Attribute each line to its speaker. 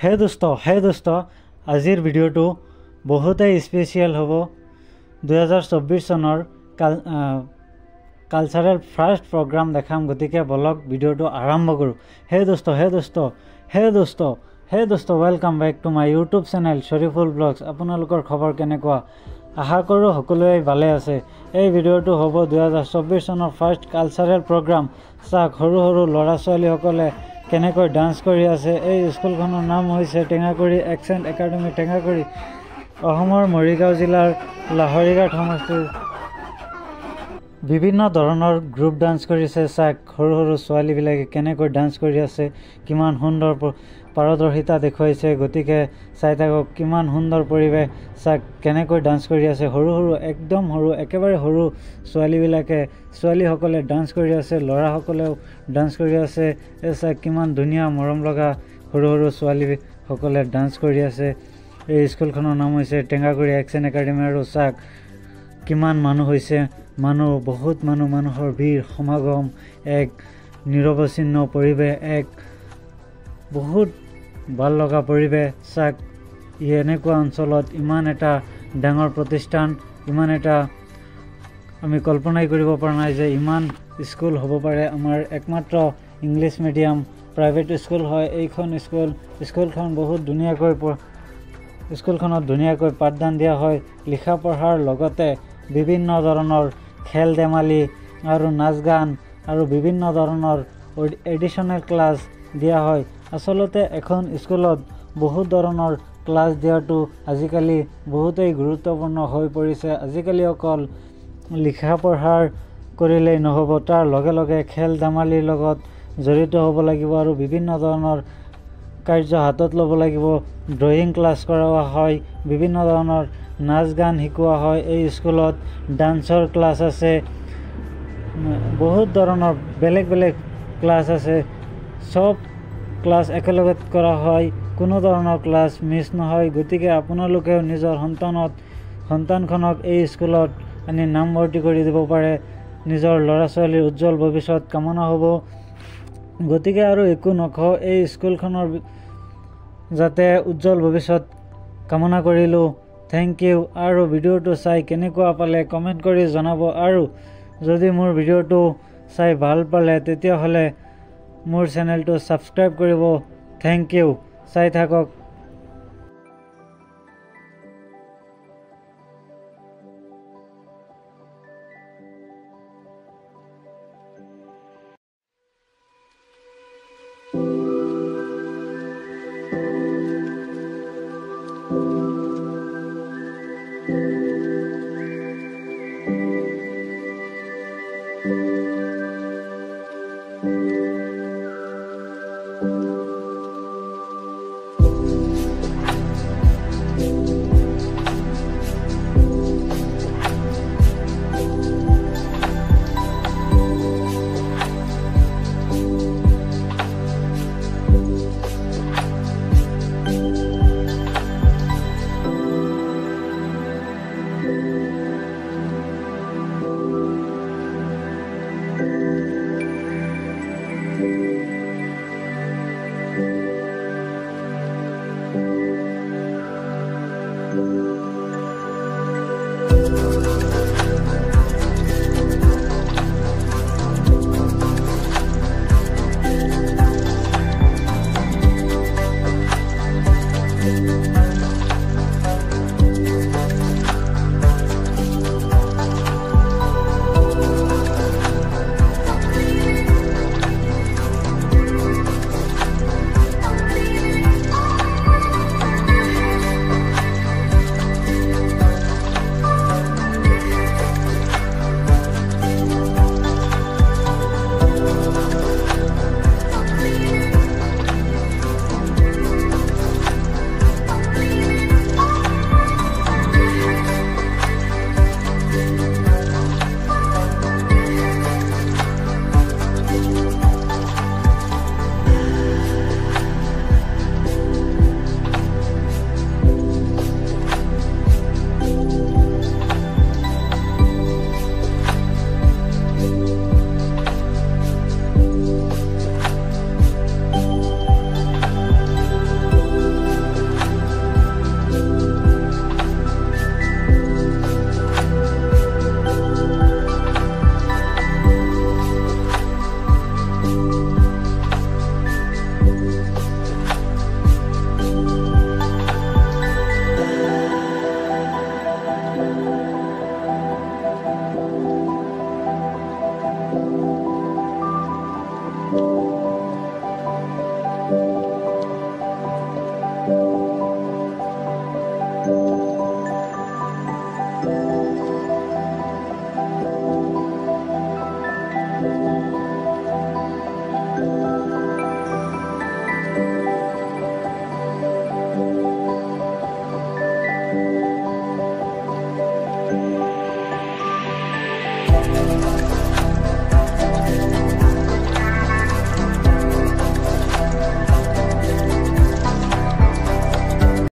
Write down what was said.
Speaker 1: হে দোস্ত আজিৰ ভিডিঅ'টো বহুতেই স্পেচিয়েল হ'ব 2024 চনৰ কালচাৰেল ফাৰ্ষ্ট প্ৰগ্ৰাম দেখাম গতিকে বলক ভিডিঅ'টো আৰম্ভ কৰোঁ হে দোস্ত welcome back to my YouTube channel Shariful vlogs আপোনালোকৰ খবৰ কেনেকুৱা আশা কৰোঁ সকলোৱে ভালে আছে এই ভিডিঅ'টো হ'ব 2024 চনৰ ফাৰ্ষ্ট কালচাৰেল প্ৰগ্ৰাম চাওক সৰু ল'ৰা ছোৱালীসকলে কেনেকৈ ডান্স কৰি আছে এই স্কুলখনৰ নাম হৈছে টেঙাকুৰি এক্সেণ্ট একাডেমি টেঙাকুৰি অসমৰ মৰিগাঁও জিলাৰ লাহৰিঘাট সমষ্টিৰ বিভিন্ন ধৰণৰ গ্ৰুপ ডান্স কৰিছে চাওক সৰু ছোৱালীবিলাকে কেনেকৈ ডান্স কৰি আছে কিমান সুন্দৰ পাৰদৰ্শিতা দেখুৱাইছে গতিকে চাই থাকক কিমান সুন্দৰ পৰিৱেশ চাওক কেনেকৈ ডান্স কৰি আছে সৰু একদম সৰু একেবাৰে সৰু ছোৱালীসকলে ডান্স কৰি আছে ল'ৰাসকলেও ডান্স কৰি আছে এই চাওক কিমান ধুনীয়া মৰম লগা সৰু ছোৱালীসকলে ডান্স কৰি আছে এই স্কুলখনৰ নাম হৈছে টেঙাকুৰি এক্সেণ্ট একাডেমি আৰু চাওক কিমান মানুহ হৈছে বহুত মানুহৰ ভিৰ সমাগম এক নিৰৱচ্ছিন্ন পৰিৱেশ এক বহুত ভাল লগা পৰিৱেশ চাওক এনেকুৱা অঞ্চলত ইমান এটা ডাঙৰ প্ৰতিষ্ঠান ইমান এটা আমি কল্পনাই কৰিব পৰা নাই যে ইমান স্কুল হ'ব পাৰে আমাৰ একমাত্ৰ ইংলিছ মিডিয়াম প্ৰাইভেট স্কুল হয় এইখন স্কুলখন বহুত স্কুলখনত ধুনীয়াকৈ পাঠদান দিয়া হয় লিখা পঢ়াৰ লগতে বিভিন্ন ধৰণৰ খেল ধেমালি আৰু নাচ গান আৰু বিভিন্ন ধৰণৰ এডিশ্যনেল ক্লাছ দিয়া হয় আচলতে এখন স্কুলত বহুত ধৰণৰ ক্লাছ দিয়াটো আজিকালি বহুতেই গুৰুত্বপূৰ্ণ হৈ পৰিছে আজিকালি অকল লিখা পঢ়াৰ কৰিলেই নহ'ব তাৰ লগে খেল ধেমালিৰ লগত জড়িত হ'ব লাগিব আৰু বিভিন্ন ধৰণৰ কাৰ্য হাতত ল'ব লাগিব ড্ৰয়িং ক্লাছ কৰোৱা হয় বিভিন্ন ধৰণৰ নাচ গান শিকোৱা হয় এই স্কুলত ডান্সৰ ক্লাছ আছে বহুত ধৰণৰ বেলেগ ক্লাছ আছে সব ক্লাছ একেলগে কৰা হয় কোনো ধৰণৰ ক্লাছ মিছ নহয় গতিকে আপোনালোকেও নিজৰ সন্তানখনক এই স্কুলত আনি নামভৰ্তি কৰি দিব পাৰে নিজৰ ল'ৰা ছোৱালীৰ উজ্জ্বল ভৱিষ্যত কামনা হ'ব গতিকে আৰু একো নকওঁ এই স্কুলখনৰ যাতে উজ্জ্বল ভৱিষ্যত কামনা কৰিলোঁ থেংক ইউ আৰু ভিডিঅ'টো চাই কেনেকুৱা পালে কমেণ্ট কৰি জনাব আৰু যদি মোৰ ভিডিঅ'টো চাই ভাল পালে তেতিয়াহ'লে মোৰ চেনেলটো ছাবস্ক্ৰাইব কৰিব থেংক ইউ চাই থাকক